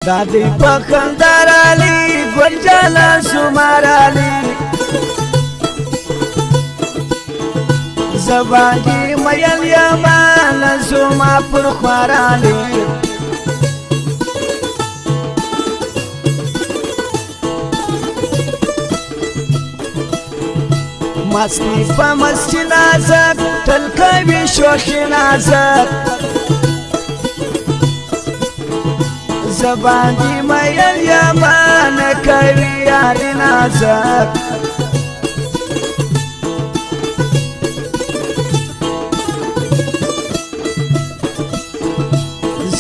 دادی پخندر علی گل جانا سمار علی زبانی میل یمان سما پر خوار علی مستی پا مستی نازک تلکوی شوخی نازک زبانی میل یمان کوی یاری نازک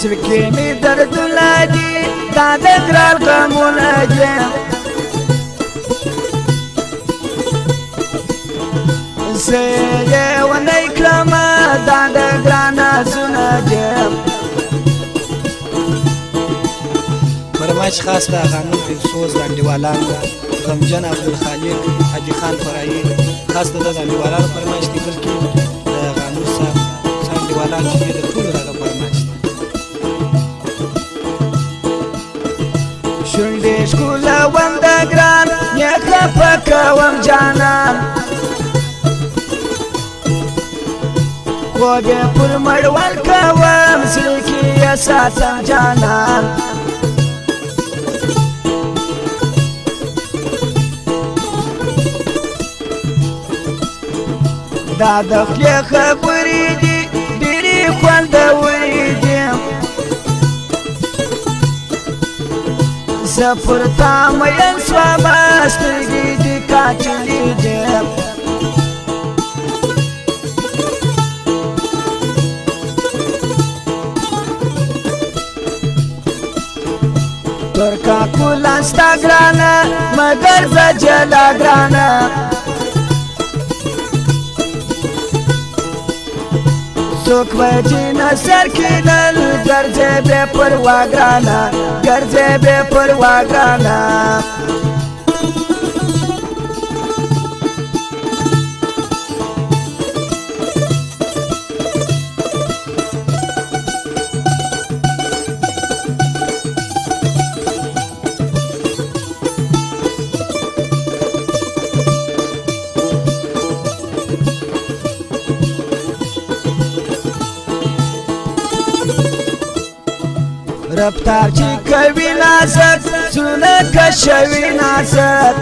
زرکی می درد لادی داده گرال غمون اجم زیده و نیکرم داده گرانا زنجم فرمایش خاص دا قانون پیرسوز د انډیوالانو غمجن عبدالخالق حاجي خان فرایي خاص د انډیوالانو فرمایش دی بلکې د قانون صاحب انډیوالانو چې د ټولو دغه فرمایش دی شونډې ښکلوم د ګران نیکه پکوم جانان خوب یې پر مړوند کوم زړه کې یې ساتم جانان دا د خولې خبرې دي ډېرې خوندورې دي زه پر تا مین شومه سترګې دې کاچلې دي ترکا کولا ستا ګرانه مګر زه جلا ګرانه څوک وایي چې نظر کېدل ګرځې بې پروا ګرانه ګرځې بې پروا ګرانه رفتار چې کوي نازک زړونه کشوي نازک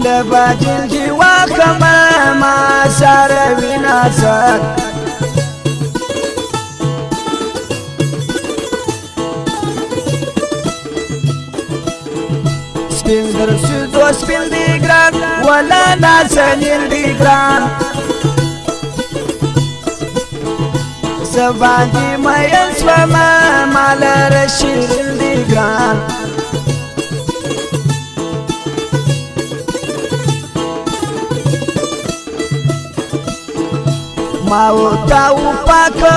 له باجل چې واخمه ما ساروي نازک سپین درسو سپین دی ګران ولا نازنین دی ګران زبانی مین شومه مالر شیرین دی ګران ما و تا و پاکو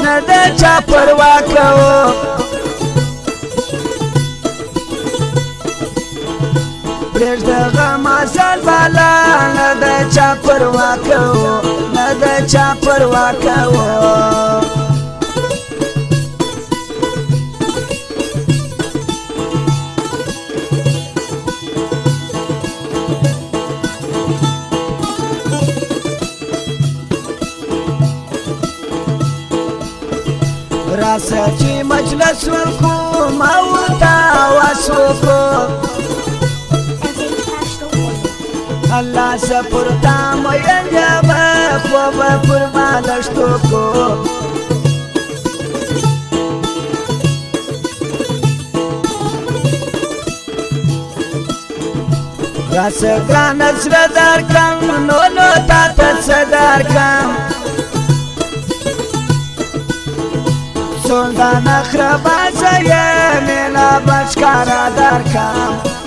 نه د چا پروا کوو پرېږده غم ازل بالا نه د چا پروا کوو نه د چا پروا کوو راسه چې مجلس وکړو ما ورته آواز وکړو الله سپر تا مین یم خوب پر بالشتو کو راس ګران زړه درکم نو تا ته څه درکم څومره نخره بازه یې مینه به ښکاره درکم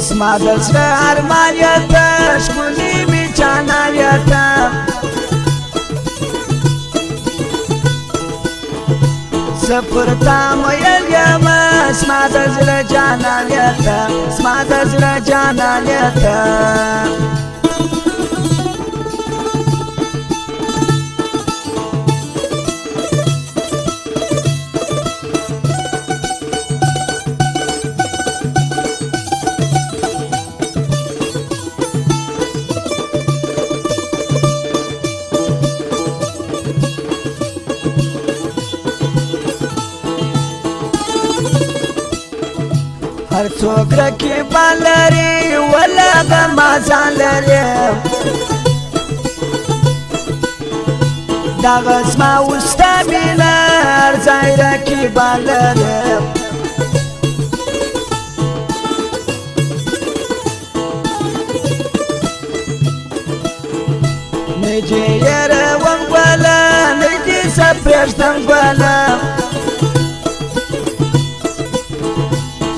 زما د زړه ارمان یې ته ښکلې مې جانان یې ته زفر تام ویل اسما د زړه جانان یته اسما د زړه جانان یته هر څوک رقیبان لري ولا د مازان لري دغه زما وستا مینه هر ځای رقیبان لري نجي یاره ونګوله نږدې شه پرېږدم ګوله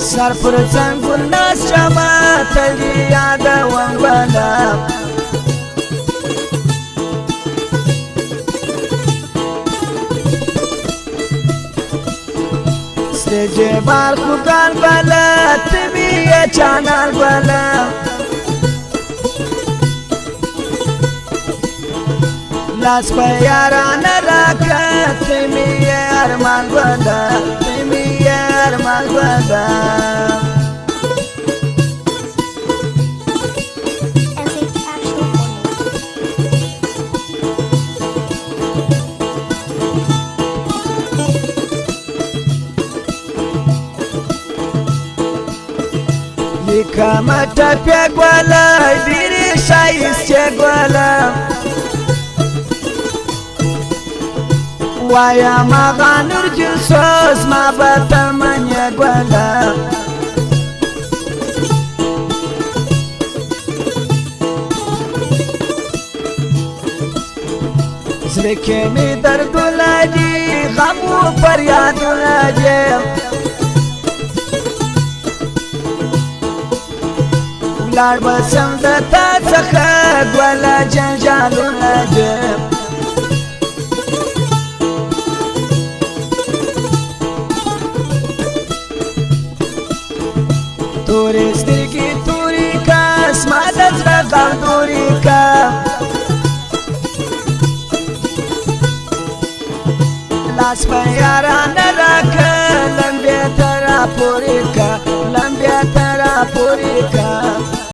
سر پر څنګل ناست شمه تل دې یادوم ګله سرې جبال خوږان ګله ته مې یې جانان ګله لاس په یارانه راکړه ته مې یې ارمان ګله ته مې یې ارمان ګله لیکمه ټپې ګله ډېرې ښایستې ګله وایم هغه نورجل شو زما به تمن یې ګله زړه کې مې دردونه دي غم و فریادونه دي ولاړ به شم د تا څخه ګله جنجالونه دي تورې سترګې تورې کا اسما د زړه غم تورې کا لاس په یارانه راکړه لمبې ته راپورې کا لمبې ته راپورې کا